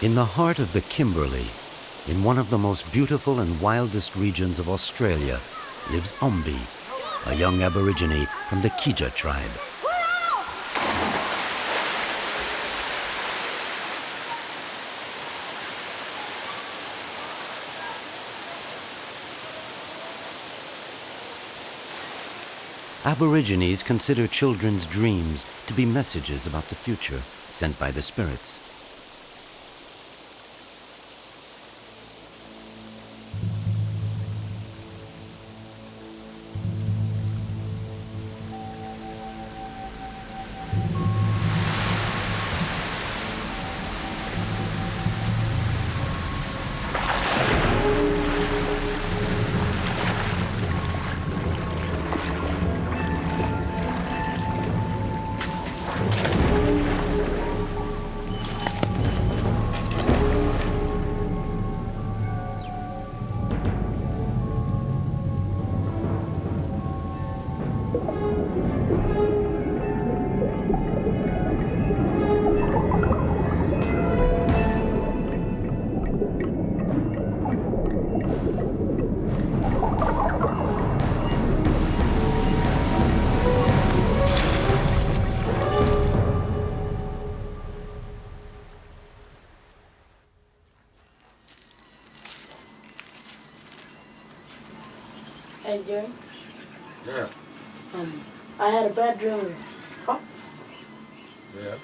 In the heart of the Kimberley, in one of the most beautiful and wildest regions of Australia, lives Ombee, a young Aborigine from the Kija tribe. Aborigines consider children's dreams to be messages about the future sent by the spirits. Hey, Jerry. Yeah. I had a bad dream. Huh? Yeah.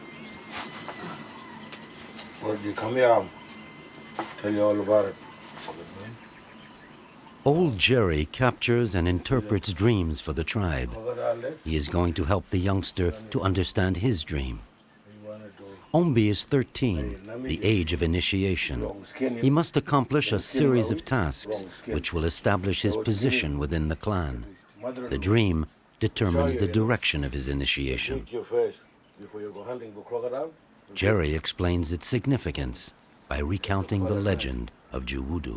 Well, you come here, I'll tell you all about it. Old Jerry captures and interprets dreams for the tribe. He is going to help the youngster to understand his dream. Ombee is 13, the age of initiation. He must accomplish a series of tasks which will establish his position within the clan. The dream determines the direction of his initiation. Jerry explains its significance by recounting the legend of Juwudu.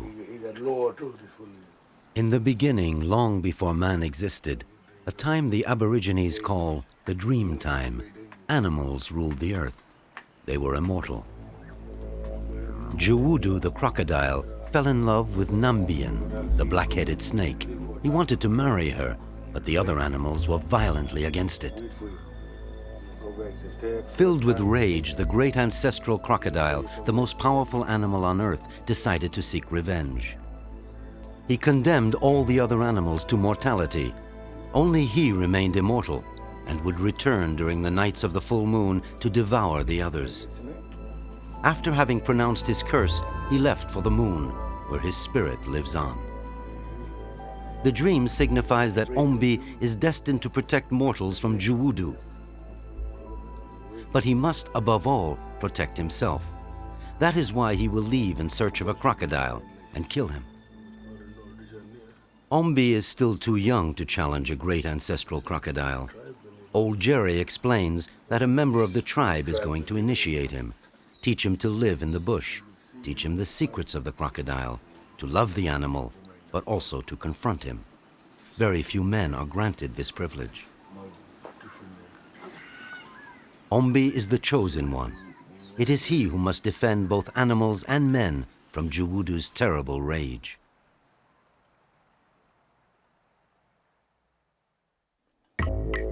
In the beginning, long before man existed, a time the Aborigines call the dream time, animals ruled the earth. They were immortal. Juwudu, the crocodile, fell in love with Nambian, the black-headed snake. He wanted to marry her, but the other animals were violently against it. Filled with rage, the great ancestral crocodile, the most powerful animal on earth, decided to seek revenge. He condemned all the other animals to mortality. Only he remained immortal and would return during the nights of the full moon to devour the others. After having pronounced his curse, he left for the moon, where his spirit lives on. The dream signifies that Ombee is destined to protect mortals from Juwudu. But he must, above all, protect himself. That is why he will leave in search of a crocodile and kill him. Ombee is still too young to challenge a great ancestral crocodile. Old Jerry explains that a member of the tribe is going to initiate him, teach him to live in the bush, teach him the secrets of the crocodile, to love the animal, but also to confront him. Very few men are granted this privilege. Ombee is the chosen one. It is he who must defend both animals and men from Juwudu's terrible rage.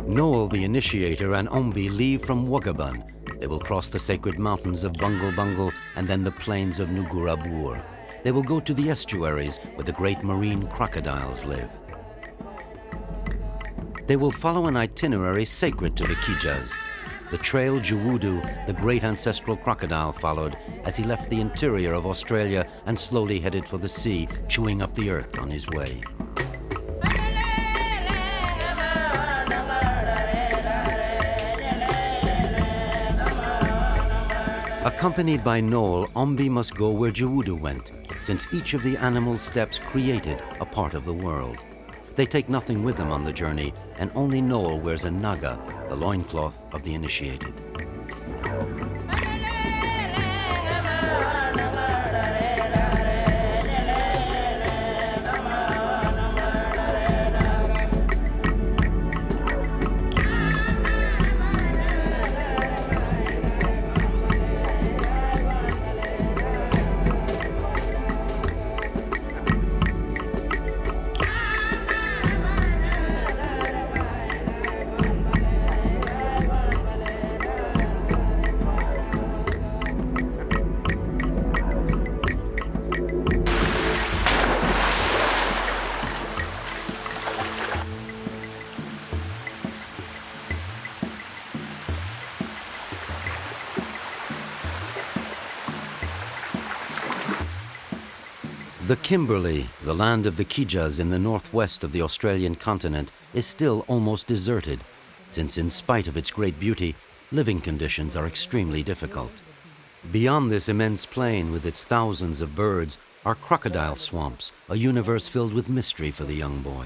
Noel the initiator and Ombee leave from Wagaban. They will cross the sacred mountains of Bungle Bungle and then the plains of Nugurabur. They will go to the estuaries where the great marine crocodiles live. They will follow an itinerary sacred to the Kijas, the trail Juwudu, the great ancestral crocodile, followed as he left the interior of Australia and slowly headed for the sea, chewing up the earth on his way. Accompanied by Noel, Ombee must go where Juwudu went, since each of the animal's steps created a part of the world. They take nothing with them on the journey, and only Noel wears a naga, the loincloth of the initiated. The Kimberley, the land of the Kijas in the northwest of the Australian continent, is still almost deserted, since in spite of its great beauty, living conditions are extremely difficult. Beyond this immense plain with its thousands of birds are crocodile swamps, a universe filled with mystery for the young boy.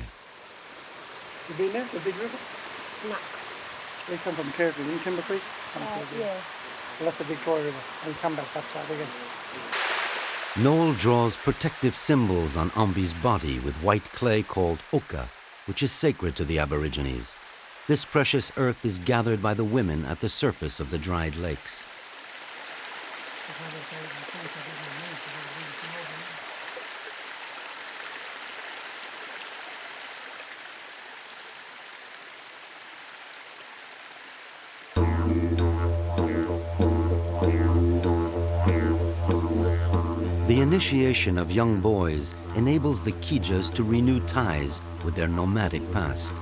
You been there, the big river? No. They come from Kimberley, in Timber Creek? Yeah. Well, that's the Victoria River, and come back that side again. Noel draws protective symbols on Ombee's body with white clay called ochre, which is sacred to the Aborigines. This precious earth is gathered by the women at the surface of the dried lakes. The initiation of young boys enables the Kijas to renew ties with their nomadic past.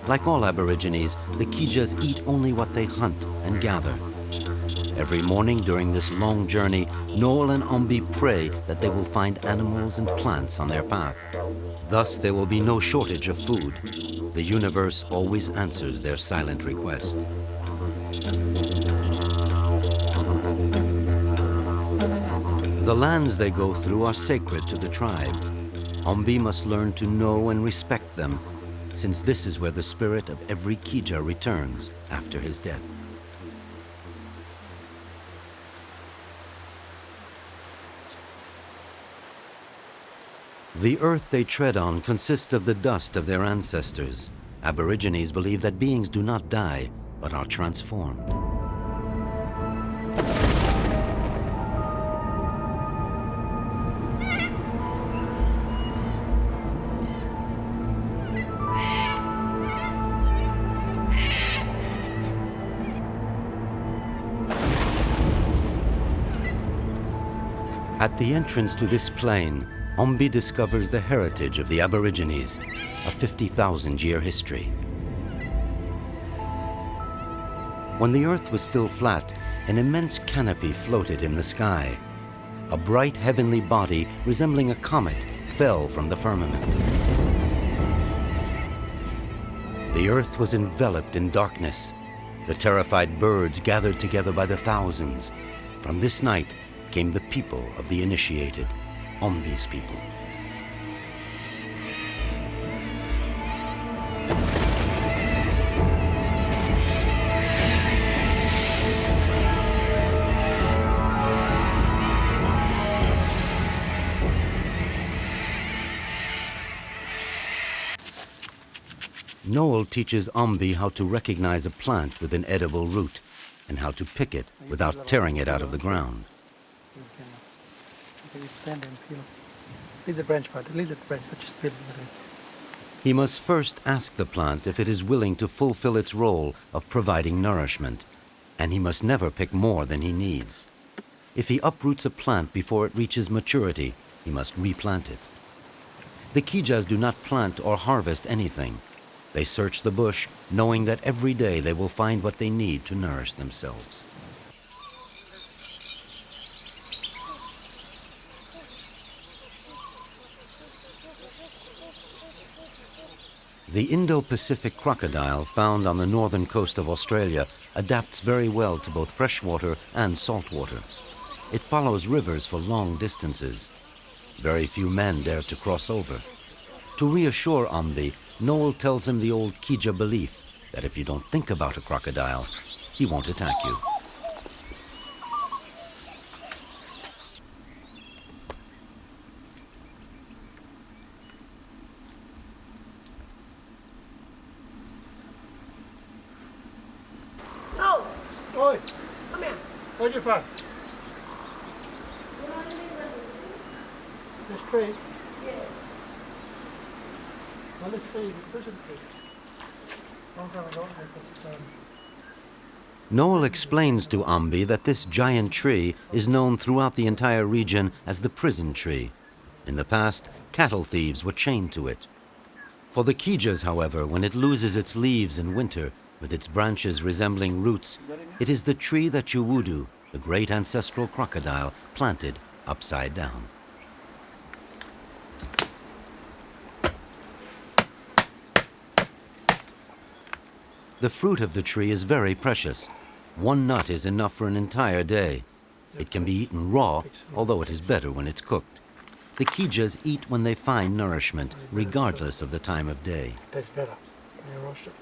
Like all Aborigines, the Kijas eat only what they hunt and gather. Every morning during this long journey, Noel and Ombee pray that they will find animals and plants on their path. Thus, there will be no shortage of food. The universe always answers their silent request. The lands they go through are sacred to the tribe. Ombee must learn to know and respect them, since this is where the spirit of every Kija returns after his death. The earth they tread on consists of the dust of their ancestors. Aborigines believe that beings do not die, but are transformed. At the entrance to this plain, Ombee discovers the heritage of the Aborigines, a 50,000-year history. When the earth was still flat, an immense canopy floated in the sky. A bright heavenly body resembling a comet fell from the firmament. The earth was enveloped in darkness. The terrified birds gathered together by the thousands. From this night came the people of the initiated, Ombee's people. Noel teaches Ombee how to recognize a plant with an edible root and how to pick it without tearing it out of the ground. Leave the branch part, leave the branch, but just peel it. He must first ask the plant if it is willing to fulfill its role of providing nourishment, and he must never pick more than he needs. If he uproots a plant before it reaches maturity, he must replant it. The Kijas do not plant or harvest anything. They search the bush, knowing that every day they will find what they need to nourish themselves. The Indo-Pacific crocodile found on the northern coast of Australia adapts very well to both freshwater and saltwater. It follows rivers for long distances. Very few men dare to cross over. To reassure Ombee, Noel tells him the old Kija belief that if you don't think about a crocodile, he won't attack you. Oi, Come here. where'd you from? This tree? Yeah. Well, this tree, prison tree. Long time ago, I put Noel explains to Ombee that this giant tree is known throughout the entire region as the prison tree. In the past, cattle thieves were chained to it. For the Kijas, however, when it loses its leaves in winter, with its branches resembling roots, it is the tree that Juwudu, the great ancestral crocodile, planted upside down. The fruit of the tree is very precious. One nut is enough for an entire day. It can be eaten raw, although it is better when it's cooked. The Kijas eat when they find nourishment, regardless of the time of day. That's better. You roast it.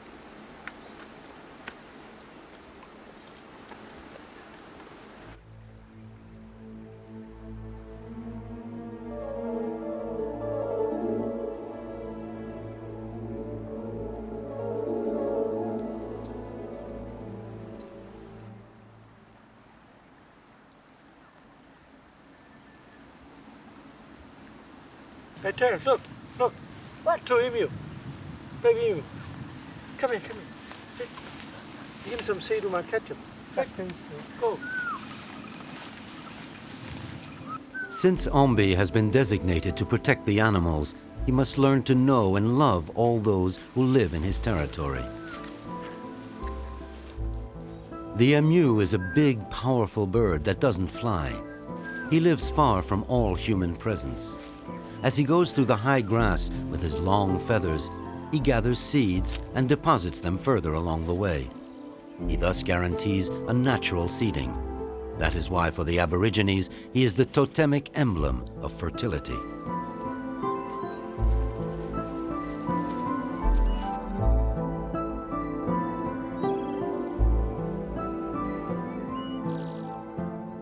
Hey, Terence, look, look. What? Two emu. Baby emu. Come here, come here. Hey, give me some seed with my ketchup. Hey, go. Since Ombee has been designated to protect the animals, he must learn to know and love all those who live in his territory. The emu is a big, powerful bird that doesn't fly. He lives far from all human presence. As he goes through the high grass with his long feathers, he gathers seeds and deposits them further along the way. He thus guarantees a natural seeding. That is why for the Aborigines, he is the totemic emblem of fertility.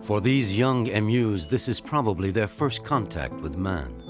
For these young emus, this is probably their first contact with man.